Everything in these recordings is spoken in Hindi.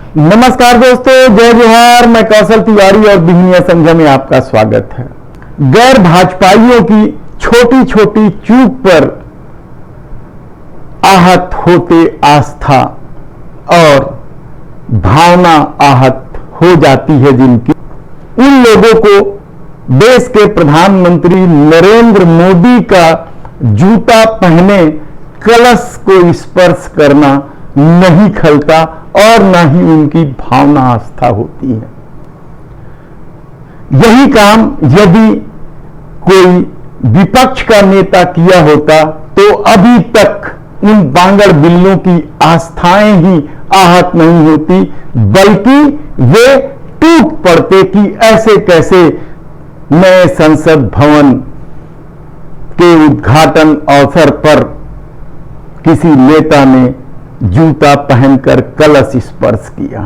नमस्कार दोस्तों, जय जोहार। मैं कौशल तिवारी और बिहनिया संघ में आपका स्वागत है। गैर भाजपाइयों की छोटी छोटी चूक पर आहत होते आस्था और भावना आहत हो जाती है जिनकी, उन लोगों को देश के प्रधानमंत्री नरेंद्र मोदी का जूता पहने कलश को स्पर्श करना नहीं खलता और न ही उनकी भावना आस्था होती है। यही काम यदि कोई विपक्ष का नेता किया होता तो अभी तक उन बांगड़ बिल्लों की आस्थाएं ही आहत नहीं होती, बल्कि वे टूट पड़ते कि ऐसे कैसे नए संसद भवन के उद्घाटन अवसर पर किसी नेता ने जूता पहनकर कलश स्पर्श किया।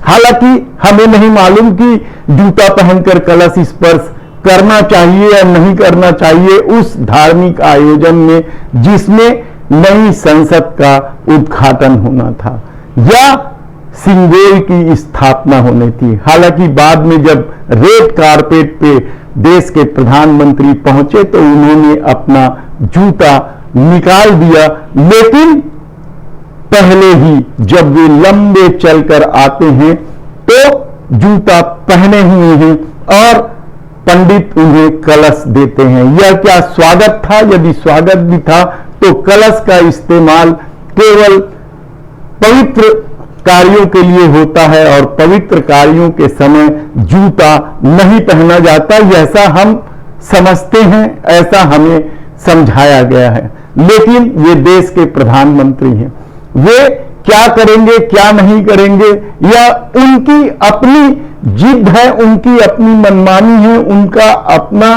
हालांकि हमें नहीं मालूम कि जूता पहनकर कलश स्पर्श करना चाहिए या नहीं करना चाहिए उस धार्मिक आयोजन में जिसमें नई संसद का उद्घाटन होना था या सिंगोल की स्थापना होनी थी। हालांकि बाद में जब रेड कारपेट पे देश के प्रधानमंत्री पहुंचे तो उन्होंने अपना जूता निकाल दिया, लेकिन पहले ही जब वे लंबे चलकर आते हैं तो जूता पहने हुए हैं और पंडित उन्हें कलश देते हैं। यह क्या स्वागत था? यदि स्वागत भी था तो कलश का इस्तेमाल केवल पवित्र कार्यों के लिए होता है और पवित्र कार्यों के समय जूता नहीं पहना जाता, ऐसा हम समझते हैं, ऐसा हमें समझाया गया है। लेकिन ये देश के प्रधानमंत्री हैं, वे क्या करेंगे क्या नहीं करेंगे या उनकी अपनी जिद है, उनकी अपनी मनमानी है, उनका अपना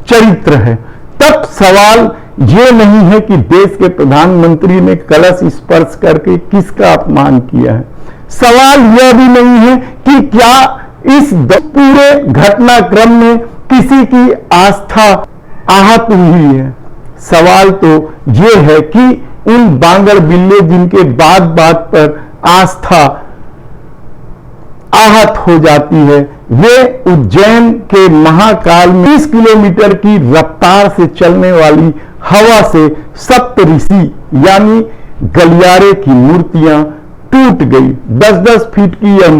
चरित्र है। तब सवाल ये नहीं है कि देश के प्रधानमंत्री ने कलश स्पर्श करके किसका अपमान किया है। सवाल यह भी नहीं है कि क्या इस पूरे घटनाक्रम में किसी की आस्था आहत हुई है। सवाल तो ये है कि उन बांगड़ बिल्ले जिनके बात बात पर आस्था आहत हो जाती है, वे उज्जैन के महाकाल में 30 किलोमीटर की रफ्तार से चलने वाली हवा से सप्तऋषि यानी गलियारे की मूर्तियां टूट गई। 10-10 फीट की यह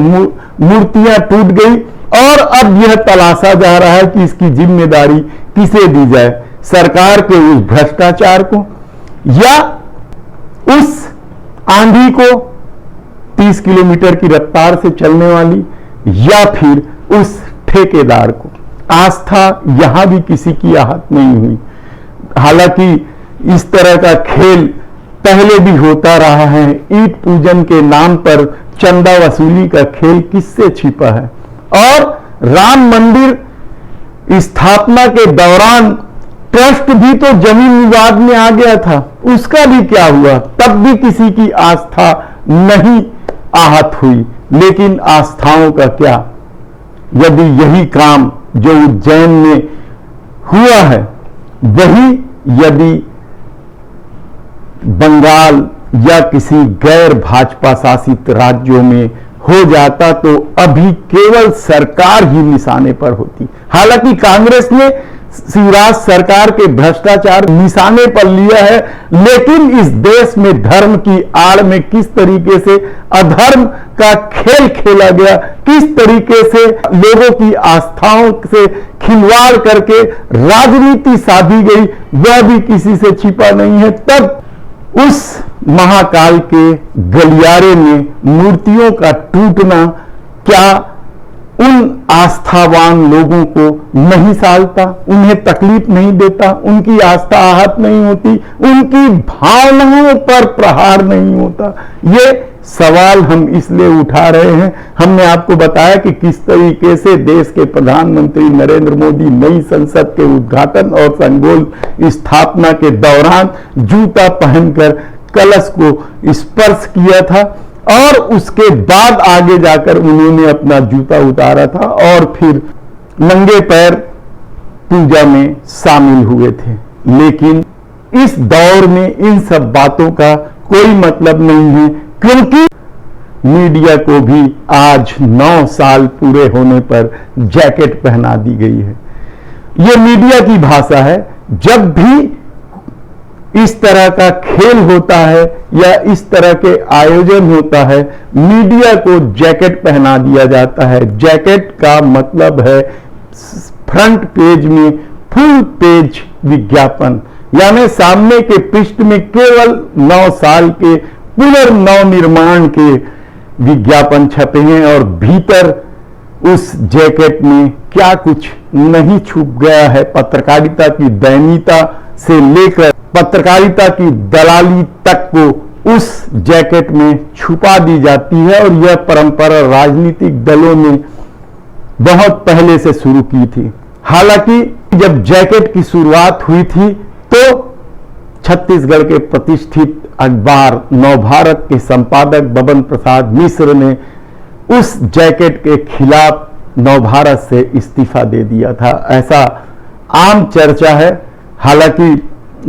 मूर्तियां टूट गई और अब यह तलाशा जा रहा है कि इसकी जिम्मेदारी किसे दी जाए, सरकार के उस भ्रष्टाचार को या उस आंधी को 30 किलोमीटर की रफ्तार से चलने वाली या फिर उस ठेकेदार को। आस्था यहां भी किसी की आहत नहीं हुई। हालांकि इस तरह का खेल पहले भी होता रहा है। ईट पूजन के नाम पर चंदा वसूली का खेल किससे छिपा है। और राम मंदिर स्थापना के दौरान ट्रस्ट भी तो जमीन विवाद में आ गया था, उसका भी क्या हुआ? तब भी किसी की आस्था नहीं आहत हुई। लेकिन आस्थाओं का क्या? यदि यही काम जो उज्जैन में हुआ है वही यदि बंगाल या किसी गैर भाजपा शासित राज्यों में हो जाता तो अभी केवल सरकार ही निशाने पर होती। हालांकि कांग्रेस ने शिवराज सरकार के भ्रष्टाचार निशाने पर लिया है, लेकिन इस देश में धर्म की आड़ में किस तरीके से अधर्म का खेल खेला गया, किस तरीके से लोगों की आस्थाओं से खिलवाड़ करके राजनीति साधी गई, वह भी किसी से छिपा नहीं है। तब उस महाकाल के गलियारे में मूर्तियों का टूटना क्या उन आस्थावान लोगों को नहीं सालता, उन्हें तकलीफ नहीं देता, उनकी आस्था आहत नहीं होती, उनकी भावनाओं पर प्रहार नहीं होता? ये सवाल हम इसलिए उठा रहे हैं। हमने आपको बताया कि किस तरीके से देश के प्रधानमंत्री नरेंद्र मोदी नई संसद के उद्घाटन और संगोल स्थापना के दौरान जूता पहनकर कलश को स्पर्श किया था और उसके बाद आगे जाकर उन्होंने अपना जूता उतारा था और फिर नंगे पैर पूजा में शामिल हुए थे। लेकिन इस दौर में इन सब बातों का कोई मतलब नहीं है, क्योंकि मीडिया को भी आज 9 साल पूरे होने पर जैकेट पहना दी गई है। यह मीडिया की भाषा है। जब भी इस तरह का खेल होता है या इस तरह के आयोजन होता है, मीडिया को जैकेट पहना दिया जाता है। जैकेट का मतलब है फ्रंट पेज में फुल पेज विज्ञापन, यानी सामने के पृष्ठ में केवल 9 साल के पुनर्नवनिर्माण के विज्ञापन छपे हैं और भीतर उस जैकेट में क्या कुछ नहीं छुप गया है। पत्रकारिता की दयनीयता से लेकर पत्रकारिता की दलाली तक को उस जैकेट में छुपा दी जाती है और यह परंपरा राजनीतिक दलों ने बहुत पहले से शुरू की थी। हालांकि जब जैकेट की शुरुआत हुई थी तो छत्तीसगढ़ के प्रतिष्ठित अखबार नवभारत के संपादक बबन प्रसाद मिश्र ने उस जैकेट के खिलाफ नवभारत से इस्तीफा दे दिया था, ऐसा आम चर्चा है। हालांकि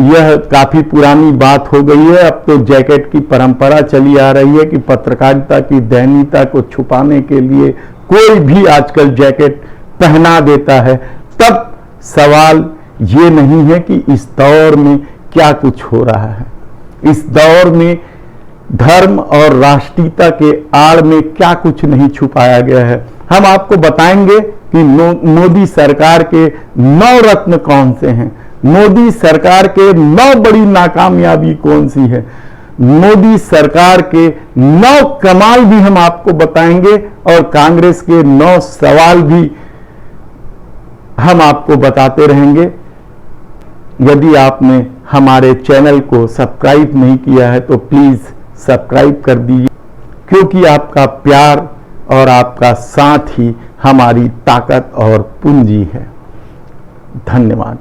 यह काफी पुरानी बात हो गई है। अब तो जैकेट की परंपरा चली आ रही है कि पत्रकारिता की दयनीयता को छुपाने के लिए कोई भी आजकल जैकेट पहना देता है। तब सवाल ये नहीं है कि इस दौर में क्या कुछ हो रहा है, इस दौर में धर्म और राष्ट्रीयता के आड़ में क्या कुछ नहीं छुपाया गया है। हम आपको बताएंगे कि मोदी सरकार के 9 रत्न कौन से हैं, मोदी सरकार के 9 बड़ी नाकामयाबी कौन सी है, मोदी सरकार के 9 कमाल भी हम आपको बताएंगे और कांग्रेस के 9 सवाल भी हम आपको बताते रहेंगे। यदि आपने हमारे चैनल को सब्सक्राइब नहीं किया है तो प्लीज सब्सक्राइब कर दीजिए, क्योंकि आपका प्यार और आपका साथ ही हमारी ताकत और पूंजी है। धन्यवाद।